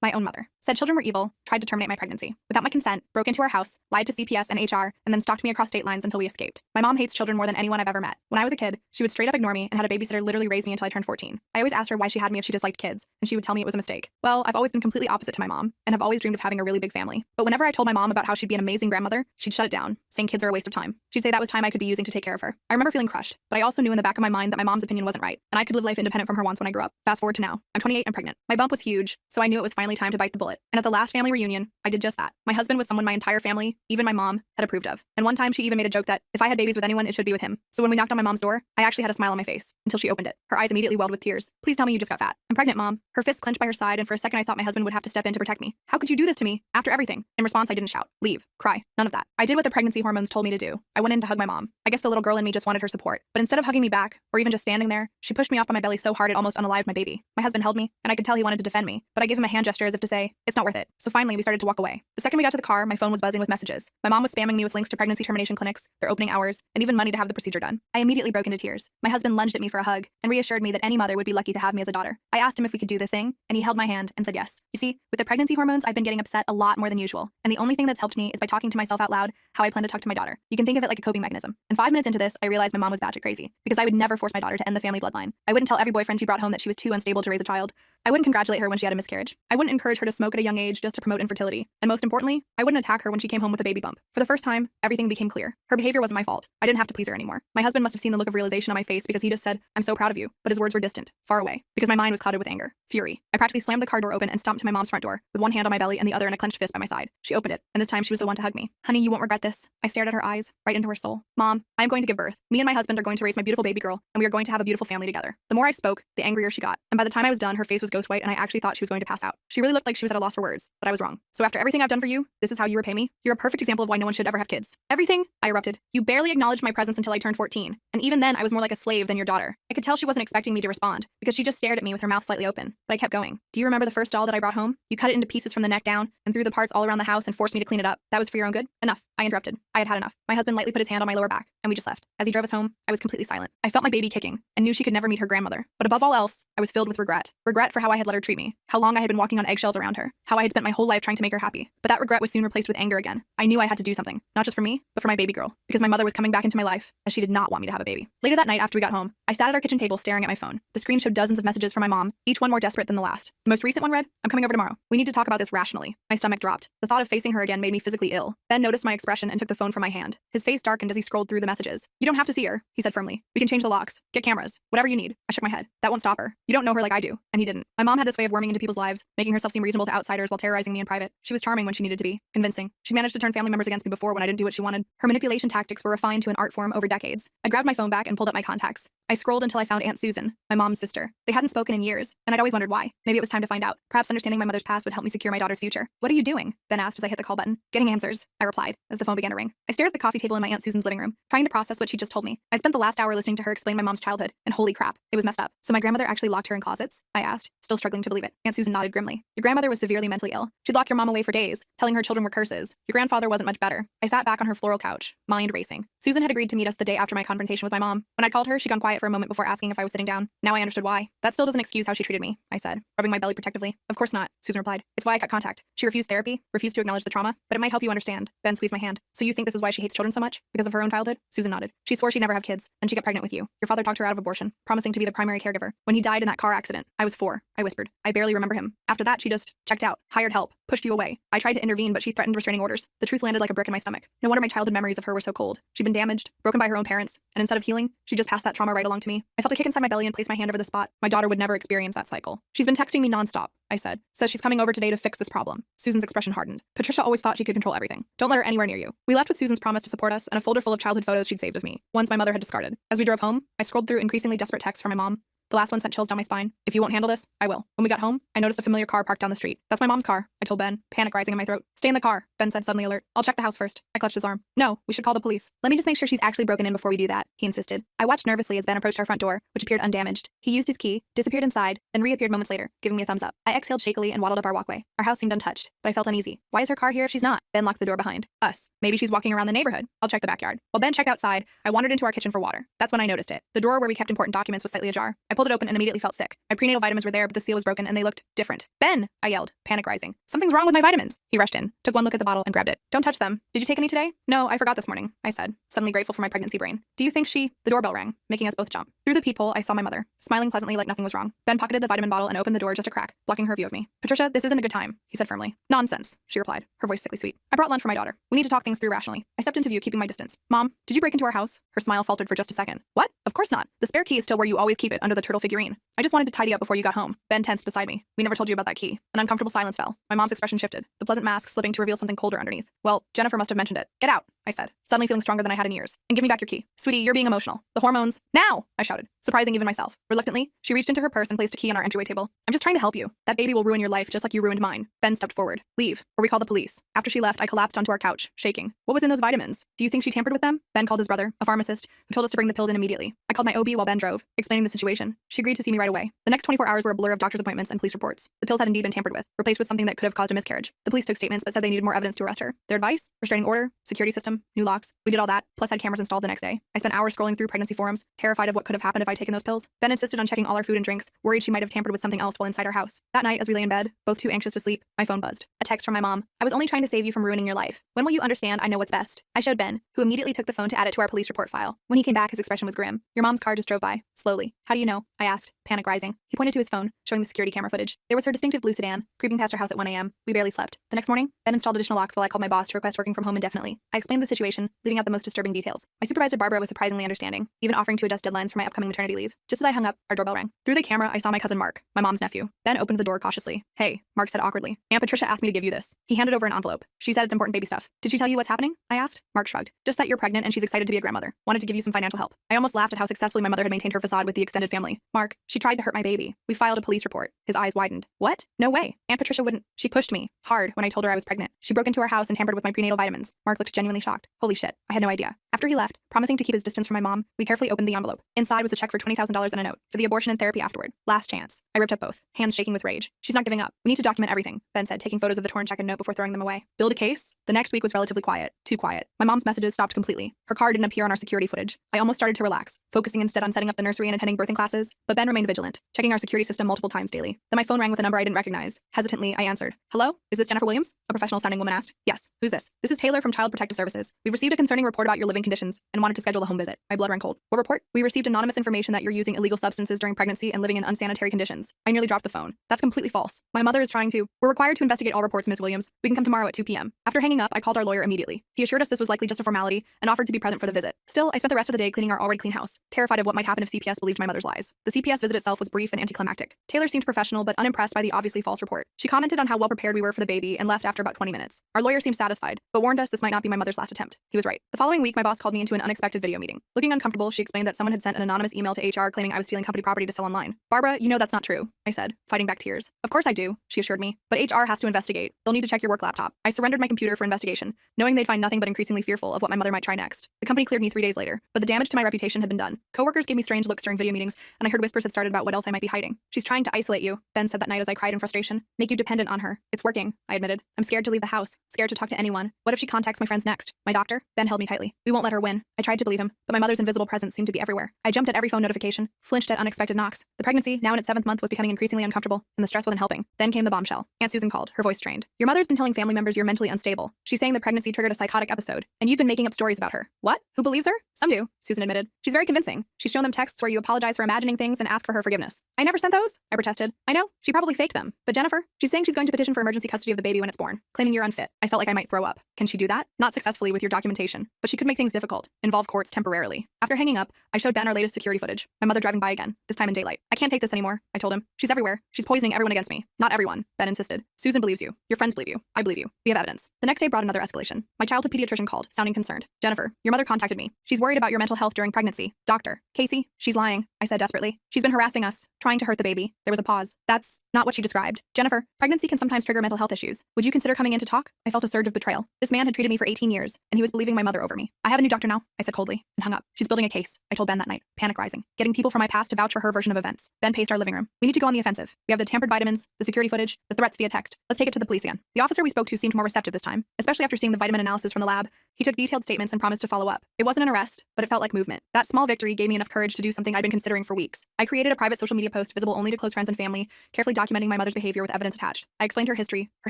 My own mother. Said children were evil, tried to terminate my pregnancy. Without my consent, broke into our house, lied to CPS and HR, and then stalked me across state lines until we escaped. My mom hates children more than anyone I've ever met. When I was a kid, she would straight up ignore me and had a babysitter literally raise me until I turned 14. I always asked her why she had me if she disliked kids, and she would tell me it was a mistake. Well, I've always been completely opposite to my mom, and have always dreamed of having a really big family. But whenever I told my mom about how she'd be an amazing grandmother, she'd shut it down, saying kids are a waste of time. She'd say that was time I could be using to take care of her. I remember feeling crushed, but I also knew in the back of my mind that my mom's opinion wasn't right, and I could live life independent from her wants when I grew up. Fast forward to now. I'm 28 and pregnant. My bump was huge, so I knew it was finally time to bite the bullet. And at the last family reunion, I did just that. My husband was someone my entire family, even my mom, had approved of. And one time she even made a joke that if I had babies with anyone, it should be with him. So when we knocked on my mom's door, I actually had a smile on my face until she opened it. Her eyes immediately welled with tears. Please tell me you just got fat. I'm pregnant, Mom. Her fists clenched by her side, and for a second I thought my husband would have to step in to protect me. How could you do this to me? After everything? In response, I didn't shout, leave, cry, none of that. I did what the pregnancy hormones told me to do. I went in to hug my mom. I guess the little girl in me just wanted her support. But instead of hugging me back, or even just standing there, she pushed me off on my belly so hard it almost unalived my baby. My husband held me, and I could tell he wanted to defend me, but I gave him a hand gesture as if to say, it's not worth it. So finally, we started to walk away. The second we got to the car, my phone was buzzing with messages. My mom was spamming me with links to pregnancy termination clinics, their opening hours, and even money to have the procedure done. I immediately broke into tears. My husband lunged at me for a hug and reassured me that any mother would be lucky to have me as a daughter. I asked him if we could do the thing, and he held my hand and said yes. You see, with the pregnancy hormones, I've been getting upset a lot more than usual, and the only thing that's helped me is by talking to myself out loud how I plan to talk to my daughter. You can think of it like a coping mechanism. And 5 minutes into this, I realized my mom was batshit crazy, because I would never force my daughter to end the family bloodline. I wouldn't tell every boyfriend she brought home that she was too unstable to raise a child. I wouldn't congratulate her when she had a miscarriage. I wouldn't encourage her to smoke at a young age just to promote infertility. And most importantly, I wouldn't attack her when she came home with a baby bump. For the first time, everything became clear. Her behavior wasn't my fault. I didn't have to please her anymore. My husband must have seen the look of realization on my face because he just said, I'm so proud of you. But his words were distant, far away, because my mind was clouded with anger, fury. I practically slammed the car door open and stomped to my mom's front door, with one hand on my belly and the other in a clenched fist by my side. She opened it, and this time she was the one to hug me. Honey, you won't regret this. I stared at her eyes, right into her soul. Mom, I'm going to give birth. Me and my husband are going to raise my beautiful baby girl, and we are going to have a beautiful family together. The more I spoke, the angrier she got. And by the time I was done, her face was ghost white, and I actually thought she was going to pass out. She really looked like she was at a loss for words, but I was wrong. So after everything I've done for you, this is how you repay me? You're a perfect example of why no one should ever have kids. Everything? I erupted. You barely acknowledged my presence until I turned 14. And even then, I was more like a slave than your daughter. I could tell she wasn't expecting me to respond, because she just stared at me with her mouth slightly open. But I kept going. Do you remember the first doll that I brought home? You cut it into pieces from the neck down, and threw the parts all around the house and forced me to clean it up. That was for your own good? Enough. I interrupted. I had had enough. My husband lightly put his hand on my lower back, and we just left. As he drove us home, I was completely silent. I felt my baby kicking, and knew she could never meet her grandmother. But above all else, I was filled with regret. Regret for how I had let her treat me, how long I had been walking on eggshells around her, how I had spent my whole life trying to make her happy. But that regret was soon replaced with anger again. I knew I had to do something, not just for me, but for my baby girl, because my mother was coming back into my life, as she did not want me to have a baby. Later that night after we got home, I sat at our kitchen table staring at my phone. The screen showed dozens of messages from my mom, each one more desperate than the last. The most recent one read, I'm coming over tomorrow. We need to talk about this rationally. My stomach dropped. The thought of facing her again made me physically ill. Ben noticed my expression and took the phone from my hand. His face darkened as he scrolled through the messages. You don't have to see her, he said firmly. We can change the locks, get cameras, whatever you need. I shook my head. That won't stop her. You don't know her like I do. And he didn't. My mom had this way of worming into people's lives, making herself seem reasonable to outsiders while terrorizing me in private. She was charming when she needed to be, convincing. She managed to turn family members against me before when I didn't do what she wanted. Her manipulation tactics were refined to an art form over decades. I grabbed my phone back and pulled up my contacts. I scrolled until I found Aunt Susan, my mom's sister. They hadn't spoken in years, and I'd always wondered why. Maybe it was time to find out. Perhaps understanding my mother's past would help me secure my daughter's future. What are you doing? Ben asked as I hit the call button. Getting answers, I replied, as the phone began to ring. I stared at the coffee table in my Aunt Susan's living room, trying to process what she just told me. I'd spent the last hour listening to her explain my mom's childhood, and holy crap, it was messed up. So my grandmother actually locked her in closets? I asked, still struggling to believe it. Aunt Susan nodded grimly. Your grandmother was severely mentally ill. She'd lock your mom away for days, telling her children were curses. Your grandfather wasn't much better. I sat back on her floral couch, mind racing. Susan had agreed to meet us the day after my confrontation with my mom. When I called her, she'd gone quiet for a moment before asking if I was sitting down. Now I understood why. That still doesn't excuse how she treated me, I said, rubbing my belly protectively. Of course not, Susan replied. It's why I cut contact. She refused therapy, refused to acknowledge the trauma, but it might help you understand. Ben squeezed my hand. So you think this is why she hates children so much? Because of her own childhood? Susan nodded. She swore she'd never have kids, and she got pregnant with you. Your father talked her out of abortion, promising to be the primary caregiver. When he died in that car accident, I was 4, I whispered. I barely remember him. After that, she just checked out, hired help, pushed you away. I tried to intervene, but she threatened restraining orders. The truth landed like a brick in my stomach. No wonder my childhood memories of her were so cold. She'd been damaged, broken by her own parents, and instead of healing, she just passed that trauma right along to me. I felt a kick inside my belly and placed my hand over the spot. My daughter would never experience that cycle. She's been texting me nonstop, I said. Says she's coming over today to fix this problem. Susan's expression hardened. Patricia always thought she could control everything. Don't let her anywhere near you. We left with Susan's promise to support us and a folder full of childhood photos she'd saved of me, ones my mother had discarded. As we drove home, I scrolled through increasingly desperate texts from my mom. The last one sent chills down my spine. If you won't handle this, I will. When we got home, I noticed a familiar car parked down the street. That's my mom's car, I told Ben, panic rising in my throat. Stay in the car, Ben said, suddenly alert. I'll check the house first. I clutched his arm. No, we should call the police. Let me just make sure she's actually broken in before we do that, he insisted. I watched nervously as Ben approached our front door, which appeared undamaged. He used his key, disappeared inside, then reappeared moments later, giving me a thumbs up. I exhaled shakily and waddled up our walkway. Our house seemed untouched, but I felt uneasy. Why is her car here if she's not? Ben locked the door behind us. Maybe she's walking around the neighborhood. I'll check the backyard. While Ben checked outside, I wandered into our kitchen for water. That's when I noticed it. The drawer where we kept important documents was slightly ajar. I pulled pulled it open and immediately felt sick. My prenatal vitamins were there, but the seal was broken and they looked different. Ben, I yelled, panic rising. Something's wrong with my vitamins. He rushed in, took one look at the bottle and grabbed it. Don't touch them. Did you take any today? No, I forgot this morning, I said, suddenly grateful for my pregnancy brain. Do you think she? The doorbell rang, making us both jump. Through the peephole, I saw my mother, smiling pleasantly like nothing was wrong. Ben pocketed the vitamin bottle and opened the door just a crack, blocking her view of me. Patricia, this isn't a good time, he said firmly. Nonsense, she replied, her voice sickly sweet. I brought lunch for my daughter. We need to talk things through rationally. I stepped into view, keeping my distance. Mom, did you break into our house? Her smile faltered for just a second. What? Of course not. The spare key is still where you always keep it, under the turtle figurine. I just wanted to tidy up before you got home. Ben tensed beside me. We never told you about that key. An uncomfortable silence fell. My mom's expression shifted, the pleasant mask slipping to reveal something colder underneath. Well, Jennifer must have mentioned it. Get out, I said, suddenly feeling stronger than I had in years. And give me back your key. Sweetie, you're being emotional. The hormones. Now, I shouted, surprising even myself. Reluctantly, she reached into her purse and placed a key on our entryway table. I'm just trying to help you. That baby will ruin your life just like you ruined mine. Ben stepped forward. Leave, or we call the police. After she left, I collapsed onto our couch, shaking. What was in those vitamins? Do you think she tampered with them? Ben called his brother, a pharmacist, who told us to bring the pills in immediately. I called my OB while Ben drove, explaining the situation. She agreed to see me right away. The next 24 hours were a blur of doctor's appointments and police reports. The pills had indeed been tampered with, replaced with something that could have caused a miscarriage. The police took statements but said they needed more evidence to arrest her. Their advice? Restraining order, security system, new locks. We did all that, plus had cameras installed the next day. I spent hours scrolling through pregnancy forums, terrified of what could have happened if I'd taken those pills. Ben insisted on checking all our food and drinks, worried she might have tampered with something else while inside our house. That night, as we lay in bed, both too anxious to sleep, my phone buzzed. A text from my mom. I was only trying to save you from ruining your life. When will you understand I know what's best? I showed Ben, who immediately took the phone to add it to our police report file. When he came back, his expression was grim. Your mom's car just drove by, slowly. How do you know? I asked, panic rising. He pointed to his phone, showing the security camera footage. There was her distinctive blue sedan, creeping past our house at 1 a.m. We barely slept. The next morning, Ben installed additional locks while I called my boss to request working from home indefinitely. I explained the situation, leaving out the most disturbing details. My supervisor Barbara was surprisingly understanding, even offering to adjust deadlines for my upcoming maternity leave. Just as I hung up, our doorbell rang. Through the camera, I saw my cousin Mark, my mom's nephew. Ben opened the door cautiously. Hey, Mark said awkwardly. Aunt Patricia asked me to give you this. He handed over an envelope. She said it's important baby stuff. Did she tell you what's happening? I asked. Mark shrugged. Just that you're pregnant and she's excited to be a grandmother. Wanted to give you some financial help. I almost laughed at how successfully my mother had maintained her facade with the extended family. Mark, she tried to hurt my baby. We filed a police report. His eyes widened. What? No way. Aunt Patricia wouldn't. She pushed me hard when I told her I was pregnant. She broke into our house and tampered with my prenatal vitamins. Mark looked genuinely shocked. Holy shit. I had no idea. After he left, promising to keep his distance from my mom, we carefully opened the envelope. Inside was a check for $20,000 and a note for the abortion and therapy afterward. Last chance. I ripped up both, hands shaking with rage. She's not giving up. We need to document everything, Ben said, taking photos of the torn check and note before throwing them away. Build a case? The next week was relatively quiet. Too quiet. My mom's messages stopped completely. Her car didn't appear on our security footage. I almost started to relax, focusing instead on setting up the nursery and attending birthing classes, but Ben remained vigilant, checking our security system multiple times daily. Then my phone rang with a number I didn't recognize. Hesitantly, I answered. Hello? Is this Jennifer Williams? A professional-sounding woman asked. Yes. Who's this? This is Taylor from Child Protective Services. We've received a concerning report about your living conditions and wanted to schedule a home visit. My blood ran cold. What report? We received anonymous information that you're using illegal substances during pregnancy and living in unsanitary conditions. I nearly dropped the phone. That's completely false. My mother is trying to. We're required to investigate all reports, Ms. Williams. We can come tomorrow at 2 p.m. After hanging up, I called our lawyer immediately. He assured us this was likely just a formality and offered to be present for the visit. Still, I spent the rest of the day cleaning our already clean house, terrified of what might happen if CPS believed my mother's lies. The CPS visit itself was brief and anticlimactic. Taylor seemed professional but unimpressed by the obviously false report. She commented on how well prepared we were for the baby and left after about 20 minutes. Our lawyer seemed satisfied, but warned us this might not be my mother's last attempt. He was right. The following week, my boss called me into an unexpected video meeting. Looking uncomfortable, she explained that someone had sent an anonymous email to HR claiming I was stealing company property to sell online. Barbara, you know that's not true, I said, fighting back tears. Of course I do, she assured me, but HR has to investigate. They'll need to check your work laptop. I surrendered my computer for investigation, knowing they'd find nothing but increasingly fearful of what my mother might try next. The company cleared me 3 days later, but the damage to my reputation had been done. Coworkers gave me strange looks during video meetings, and I heard whispers had started about what else I might be hiding. She's trying to isolate you, Ben said that night as I cried in frustration. Make you dependent on her. It's working, I admitted. I'm scared to leave the house, scared to talk to anyone. What if she contacts my friends next? My doctor? Ben held me tightly. We won't let her win. I tried to believe him, but my mother's invisible presence seemed to be everywhere. I jumped at every phone notification, flinched at unexpected knocks. The pregnancy, now in its 7th month, was becoming increasingly uncomfortable, and the stress wasn't helping. Then came the bombshell. Aunt Susan called, her voice strained. Your mother's been telling family members you're mentally unstable. She's saying the pregnancy triggered a psychotic episode, and you've been making up stories about her. What? Who believes her? Some do, Susan admitted. She's very convincing. She's shown them texts where you apologize for imagining things and ask for her forgiveness. I never sent those, I protested. I know, she probably faked them. But Jennifer, she's saying she's going to petition for emergency custody of the baby when it's born, claiming you're unfit. I felt like I might throw up. Can she do that? Not successfully with your documentation, but she could make things difficult, involve courts temporarily. After hanging up, I showed Ben our latest security footage, my mother driving by again, this time in daylight. I can't take this anymore, I told him. She's everywhere. She's poisoning everyone against me. Not everyone, Ben insisted. Susan believes you. Your friends believe you. I believe you. We have evidence. The next day brought another escalation. My childhood pediatrician called, sounding concerned. Jennifer, your mother contacted me. She's worried about your mental health during pregnancy. Doctor. Casey, she's lying, I said desperately. She's been harassing us, trying to hurt the baby. There was a pause. That's not what she described. Jennifer, pregnancy can sometimes trigger mental health issues. Would you consider coming in to talk? I felt a surge of betrayal. This man had treated me for 18 years, and he was believing my mother over me. I have a new doctor now, I said coldly, and hung up. She's building a case, I told Ben that night, panic rising. Getting people from my past to vouch for her version of events. Ben paced our living room. We need to go on the offensive. We have the tampered vitamins, the security footage, the threats via text. Let's take it to the police again. The officer we spoke to seemed more receptive this time, especially after seeing the vitamin analysis from the lab. He took detailed statements and promised to follow up. It wasn't an arrest, but it felt like movement. That small victory gave me enough courage to do something I'd been considering for weeks. I created a a private social media post visible only to close friends and family, carefully documenting my mother's behavior with evidence attached. I explained her history, her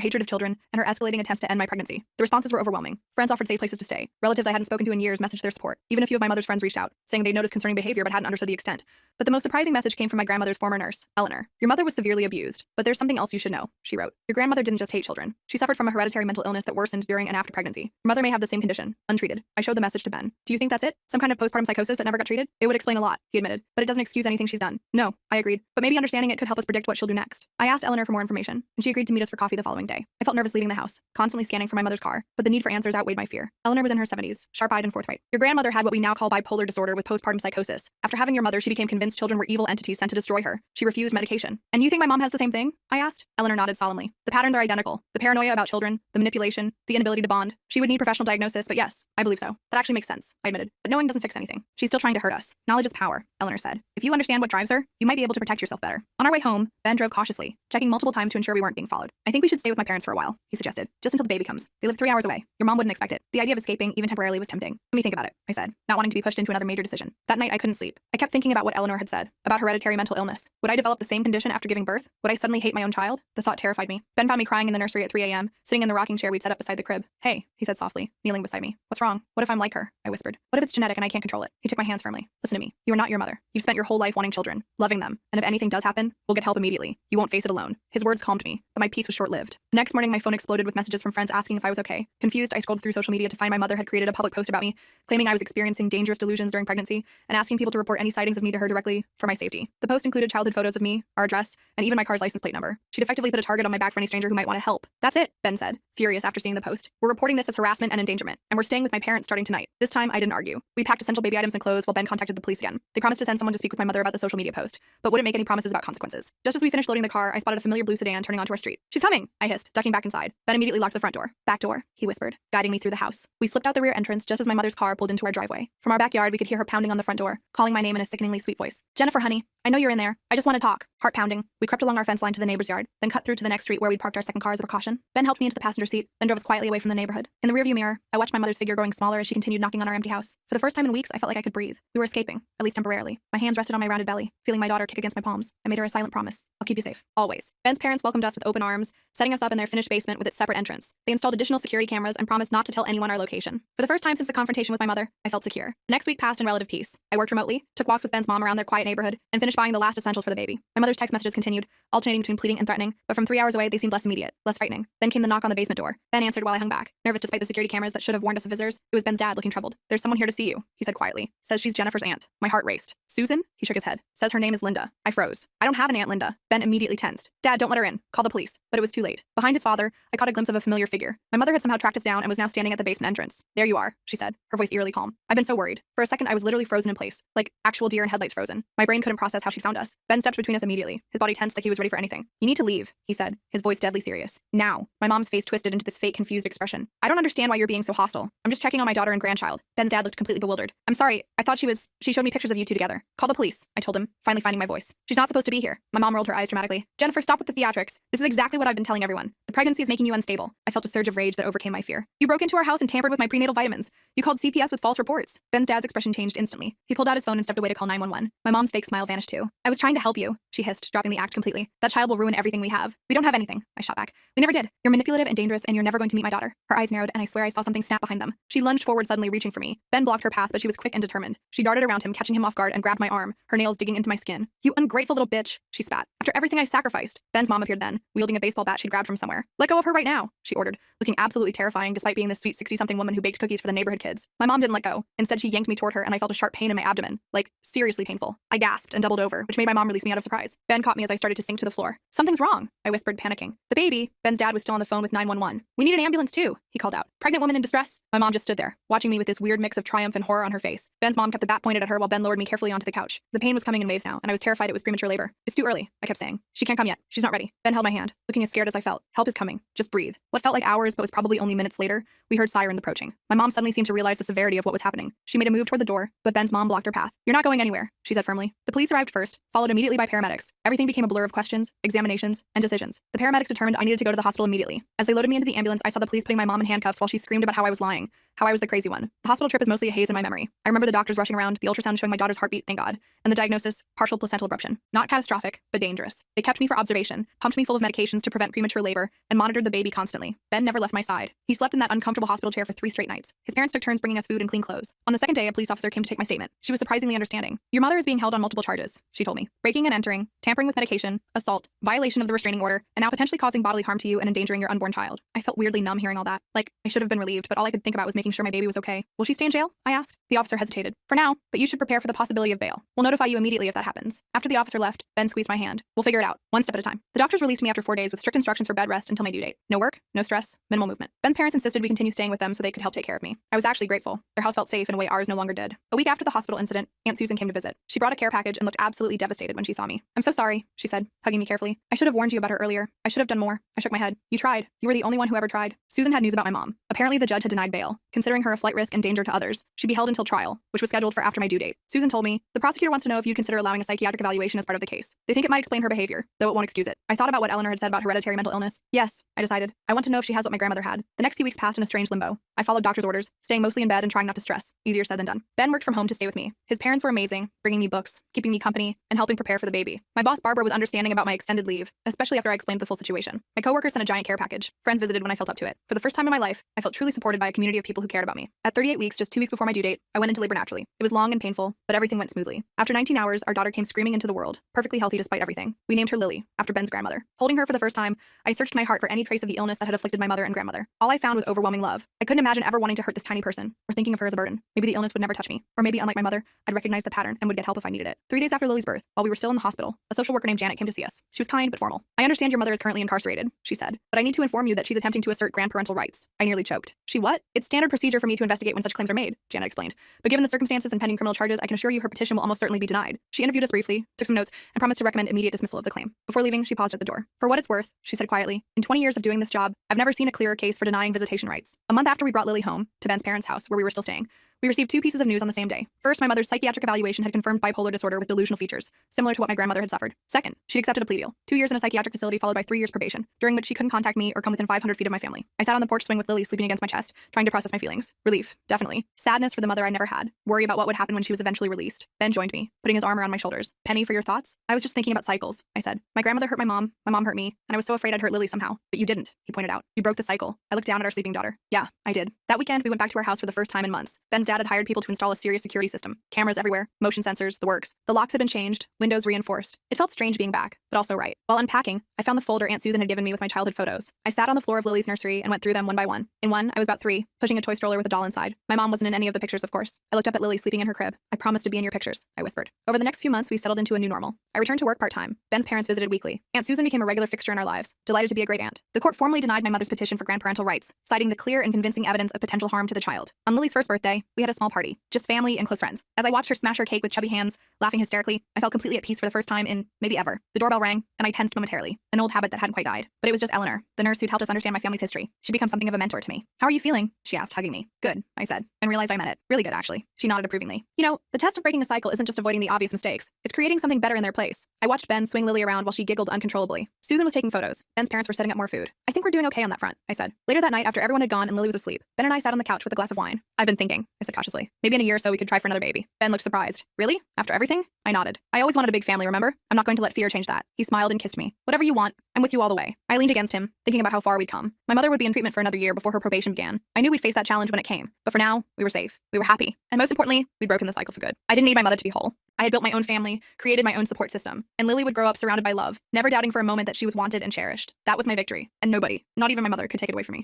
hatred of children, and her escalating attempts to end my pregnancy. The responses were overwhelming. Friends offered safe places to stay. Relatives I hadn't spoken to in years messaged their support. Even a few of my mother's friends reached out, saying they'd noticed concerning behavior but hadn't understood the extent. But the most surprising message came from my grandmother's former nurse, Eleanor. Your mother was severely abused, but there's something else you should know, she wrote. Your grandmother didn't just hate children. She suffered from a hereditary mental illness that worsened during and after pregnancy. Your mother may have the same condition, untreated. I showed the message to Ben. Do you think that's it? Some kind of postpartum psychosis that never got treated? It would explain a lot, he admitted, but it doesn't excuse anything she's done. No, I agreed, but maybe understanding it could help us predict what she'll do next. I asked Eleanor for more information, and she agreed to meet us for coffee the following day. I felt nervous leaving the house, constantly scanning for my mother's car, but the need for answers outweighed my fear. Eleanor was in her 70s, sharp-eyed and forthright. Your grandmother had what we now call bipolar disorder with postpartum psychosis. After having your mother, she became convinced children were evil entities sent to destroy her. She refused medication. And you think my mom has the same thing? I asked. Eleanor nodded solemnly. The patterns are identical. The paranoia about children, the manipulation, the inability to bond. She would need professional diagnosis, but yes, I believe so. That actually makes sense, I admitted. But knowing doesn't fix anything. She's still trying to hurt us. Knowledge is power, Eleanor said. If you understand what drives her, you might be able to protect yourself better. On our way home, Ben drove cautiously, checking multiple times to ensure we weren't being followed. I think we should stay with my parents for a while, he suggested, just until the baby comes. They live 3 hours away. Your mom wouldn't expect it. The idea of escaping, even temporarily, was tempting. Let me think about it, I said, not wanting to be pushed into another major decision. That night, I couldn't sleep. I kept thinking about what Eleanor had said, about hereditary mental illness. Would I develop the same condition after giving birth? Would I suddenly hate my own child? The thought terrified me. Ben found me crying in the nursery at 3 a.m., sitting in the rocking chair we'd set up beside the crib. Hey, he said softly, kneeling beside me. What's wrong? What if I'm like her? I whispered. What if it's genetic and I can't control it? He took my hands firmly. Listen to me. You are not your mother. You've spent your whole life wanting children, loving them, and if anything does happen, we'll get help immediately. You won't face it alone. His words calmed me, but my peace was short-lived. The next morning, my phone exploded with messages from friends asking if I was okay. Confused, I scrolled through social media to find my mother had created a public post about me, claiming I was experiencing dangerous delusions during pregnancy, and asking people to report any sightings of me to her directly for my safety. The post included childhood photos of me, our address, and even my car's license plate number. She'd effectively put a target on my back for any stranger who might want to help. That's it, Ben said, furious after seeing the post. We're reporting this as harassment and endangerment, and we're staying with my parents starting tonight. This time, I didn't argue. We packed essential baby items and clothes while Ben contacted the police again. They promised to send someone to speak with my mother about the social media post, but wouldn't make any promises about consequences. Just as we finished loading the car, I spotted a familiar blue sedan turning onto our street. She's coming, I hissed, ducking back inside. Ben immediately locked the front door. Back door, he whispered, guiding me through the house. We slipped out the rear entrance just as my mother's car pulled into our driveway. From our backyard, we could hear her pounding on the front door, calling my name in a sickeningly sweet voice. Jennifer, honey, I know you're in there. I just want to talk. Heart pounding. We crept along our fence line to the neighbor's yard, then cut through to the next street where we'd parked our second car as a precaution. Ben helped me into the passenger seat, then drove us quietly away from the neighborhood. In the rearview mirror, I watched my mother's figure growing smaller as she continued knocking on our empty house. For the first time in weeks, I felt like I could breathe. We were escaping, at least temporarily. My hands rested on my rounded belly, feeling my daughter kick against my palms. I made her a silent promise. I'll keep you safe. Always. Ben's parents welcomed us with open arms, setting us up in their finished basement with its separate entrance. They installed additional security cameras and promised not to tell anyone our location. For the first time since the confrontation with my mother, I felt secure. The next week passed in relative peace. I worked remotely, took walks with Ben's mom around their quiet neighborhood, and finished buying the last essentials for the baby. My mother's text messages continued, alternating between pleading and threatening, but from 3 hours away, they seemed less immediate, less frightening. Then came the knock on the basement door. Ben answered while I hung back, nervous despite the security cameras that should have warned us of visitors. It was Ben's dad looking troubled. There's someone here to see you, he said quietly. Says she's Jennifer's aunt. My heart raced. Susan? He shook his head. Says her name is Linda. I froze. I don't have an Aunt Linda. Ben immediately tensed. Dad, don't let her in. Call the police. But it was too late. Behind his father, I caught a glimpse of a familiar figure. My mother had somehow tracked us down and was now standing at the basement entrance. There you are, she said, her voice eerily calm. I've been so worried. For a second, I was literally frozen in place, like actual deer in headlights frozen. My brain couldn't process how she'd found us. Ben stepped between us immediately, his body tense like he was ready for anything. You need to leave, he said, his voice deadly serious. Now. My mom's face twisted into this fake, confused expression. I don't understand why you're being so hostile. I'm just checking on my daughter and grandchild. Ben's dad looked completely bewildered. I'm sorry. I thought she showed me pictures of you two together. Call the police, I told him, finally finding my voice. She's not supposed to be here. My mom rolled her eyes dramatically. Jennifer, stop with the theatrics. This is exactly what I've been telling everyone. The pregnancy is making you unstable. I felt a surge of rage that overcame my fear. You broke into our house and tampered with my prenatal vitamins. You called CPS with false reports. Ben's dad's expression changed instantly. He pulled out his phone and stepped away to call 911. My mom's fake smile vanished too. I was trying to help you, she hissed, dropping the act completely. That child will ruin everything we have. We don't have anything, I shot back. We never did. You're manipulative and dangerous, and you're never going to meet my daughter. Her eyes narrowed, and I swear I saw something snap behind them. She lunged forward, suddenly reaching for me. Ben blocked her path, but she was quick and determined. She darted around him, catching him off guard, and grabbed my arm, her nails digging into my skin. You ungrateful little bitch, she spat. After everything I sacrificed. Ben's mom appeared then, wielding a baseball bat she'd grabbed from somewhere. Let go of her right now, she ordered, looking absolutely terrifying despite being the sweet 60-something woman who baked cookies for the neighborhood kids. My mom didn't let go. Instead, she yanked me toward her, and I felt a sharp pain in my abdomen. Like, seriously painful. I gasped and doubled over, which made my mom release me out of surprise. Ben caught me as I started to sink to the floor. Something's wrong, I whispered, panicking. The baby. Ben's dad was still on the phone with 911. We need an ambulance too, he called out. Pregnant woman in distress. My mom just stood there, watching me with this weird mix of triumph and horror on her face. Ben's mom kept the bat pointed at her while Ben lowered me carefully onto the couch. The pain was coming in waves now, and I was terrified it was premature labor. It's too early, I kept saying. She can't come yet. She's not ready. Ben held my hand, looking as scared as I felt. Help is coming. Just breathe. What felt like hours but was probably only minutes later, we heard sirens approaching. My mom suddenly seemed to realize the severity of what was happening. She made a move toward the door, but Ben's mom blocked her path. You're not going anywhere, she said firmly. The police arrived first, followed immediately by paramedics. Everything became a blur of questions, examinations, and decisions. The paramedics determined I needed to go to the hospital immediately. As they loaded me into the ambulance, I saw the police putting my mom in handcuffs while she screamed about how I was lying. how I was the crazy one. The hospital trip is mostly a haze in my memory. I remember the doctors rushing around, the ultrasound showing my daughter's heartbeat, thank God, and the diagnosis, partial placental abruption. Not catastrophic, but dangerous. They kept me for observation, pumped me full of medications to prevent premature labor, and monitored the baby constantly. Ben never left my side. He slept in that uncomfortable hospital chair for 3 straight nights. His parents took turns bringing us food and clean clothes. On the second day, a police officer came to take my statement. She was surprisingly understanding. Your mother is being held on multiple charges, she told me. Breaking and entering, tampering with medication, assault, violation of the restraining order, and now potentially causing bodily harm to you and endangering your unborn child. I felt weirdly numb hearing all that. Like, I should have been relieved, but all I could think about was making sure my baby was okay. Will she stay in jail? I asked. The officer hesitated. For now, but you should prepare for the possibility of bail. We'll notify you immediately if that happens. After the officer left, Ben squeezed my hand. We'll figure it out, one step at a time. The doctors released me after 4 days with strict instructions for bed rest until my due date. No work, no stress, minimal movement. Ben's parents insisted we continue staying with them so they could help take care of me. I was actually grateful. Their house felt safe in a way ours no longer did. A week after the hospital incident, Aunt Susan came to visit. She brought a care package and looked absolutely devastated when she saw me. I'm so sorry, she said, hugging me carefully. I should have warned you about her earlier. I should have done more. I shook my head. You tried. You were the only one who ever tried. Susan had news about my mom. Apparently the judge had denied bail. Considering her a flight risk and danger to others, she'd be held until trial, which was scheduled for after my due date. Susan told me, the prosecutor wants to know if you'd consider allowing a psychiatric evaluation as part of the case. They think it might explain her behavior, though it won't excuse it. I thought about what Eleanor had said about hereditary mental illness. Yes, I decided. I want to know if she has what my grandmother had. The next few weeks passed in a strange limbo. I followed doctor's orders, staying mostly in bed and trying not to stress. Easier said than done. Ben worked from home to stay with me. His parents were amazing, bringing me books, keeping me company, and helping prepare for the baby. My boss Barbara was understanding about my extended leave, especially after I explained the full situation. My coworkers sent a giant care package. Friends visited when I felt up to it. For the first time in my life, I felt truly supported by a community of people who cared about me. At 38 weeks, just 2 weeks before my due date, I went into labor naturally. It was long and painful, but everything went smoothly. After 19 hours, our daughter came screaming into the world, perfectly healthy despite everything. We named her Lily, after Ben's grandmother. Holding her for the first time, I searched my heart for any trace of the illness that had afflicted my mother and grandmother. All I found was overwhelming love. I couldn't imagine ever wanting to hurt this tiny person, or thinking of her as a burden. Maybe the illness would never touch me, or maybe, unlike my mother, I'd recognize the pattern and would get help if I needed it. 3 days after Lily's birth, while we were still in the hospital, a social worker named Janet came to see us. She was kind but formal. I understand your mother is currently incarcerated, she said, but I need to inform you that she's attempting to assert grandparental rights. I nearly choked. She what? It's standard procedure for me to investigate when such claims are made, Janet explained. But given the circumstances and pending criminal charges, I can assure you her petition will almost certainly be denied. She interviewed us briefly, took some notes, and promised to recommend immediate dismissal of the claim. Before leaving, she paused at the door. For what it's worth, she said quietly, in 20 years of doing this job, I've never seen a clearer case for denying visitation rights. A month after we brought Lily home, to Ben's parents' house, where we were still staying, we received 2 pieces of news on the same day. First, my mother's psychiatric evaluation had confirmed bipolar disorder with delusional features, similar to what my grandmother had suffered. Second, she'd accepted a plea deal, 2 years in a psychiatric facility followed by 3 years probation, during which she couldn't contact me or come within 500 feet of my family. I sat on the porch swing with Lily sleeping against my chest, trying to process my feelings. Relief, definitely. Sadness for the mother I never had. Worry about what would happen when she was eventually released. Ben joined me, putting his arm around my shoulders. Penny, for your thoughts? I was just thinking about cycles, I said. My grandmother hurt my mom hurt me, and I was so afraid I'd hurt Lily somehow. But you didn't, he pointed out. You broke the cycle. I looked down at our sleeping daughter. Yeah, I did. That weekend, we went back to our house for the first time in months. Ben's dad had hired people to install a serious security system. Cameras everywhere, motion sensors, the works. The locks had been changed, windows reinforced. It felt strange being back, but also right. While unpacking, I found the folder Aunt Susan had given me with my childhood photos. I sat on the floor of Lily's nursery and went through them one by one. In one, I was about 3, pushing a toy stroller with a doll inside. My mom wasn't in any of the pictures, of course. I looked up at Lily sleeping in her crib. I promised to be in your pictures, I whispered. Over the next few months, we settled into a new normal. I returned to work part-time. Ben's parents visited weekly. Aunt Susan became a regular fixture in our lives, delighted to be a great aunt. The court formally denied my mother's petition for grandparental rights, citing the clear and convincing evidence of potential harm to the child. On Lily's first birthday, we had a small party, just family and close friends. As I watched her smash her cake with chubby hands, laughing hysterically, I felt completely at peace for the first time in maybe ever. The doorbell rang, and I tensed momentarily, an old habit that hadn't quite died. But it was just Eleanor, the nurse who'd helped us understand my family's history. She'd become something of a mentor to me. How are you feeling? She asked, hugging me. Good, I said, and realized I meant it. Really good, actually. She nodded approvingly. You know, the test of breaking a cycle isn't just avoiding the obvious mistakes. It's creating something better in their place. I watched Ben swing Lily around while she giggled uncontrollably. Susan was taking photos. Ben's parents were setting up more food. I think we're doing okay on that front, I said. Later that night, after everyone had gone and Lily was asleep, Ben and I sat on the couch with a glass of wine. I've been thinking, I said cautiously. Maybe in a year or so we could try for another baby. Ben looked surprised. Really? After everything? I nodded. I always wanted a big family, remember? I'm not going to let fear change that. He smiled and kissed me. Whatever you want, I'm with you all the way. I leaned against him, thinking about how far we'd come. My mother would be in treatment for another year before her probation began. I knew we'd face that challenge when it came, but for now, we were safe. We were happy. And most importantly, we'd broken the cycle for good. I didn't need my mother to be whole. I had built my own family, created my own support system, and Lily would grow up surrounded by love, never doubting for a moment that she was wanted and cherished. That was my victory, and nobody, not even my mother, could take it away from me.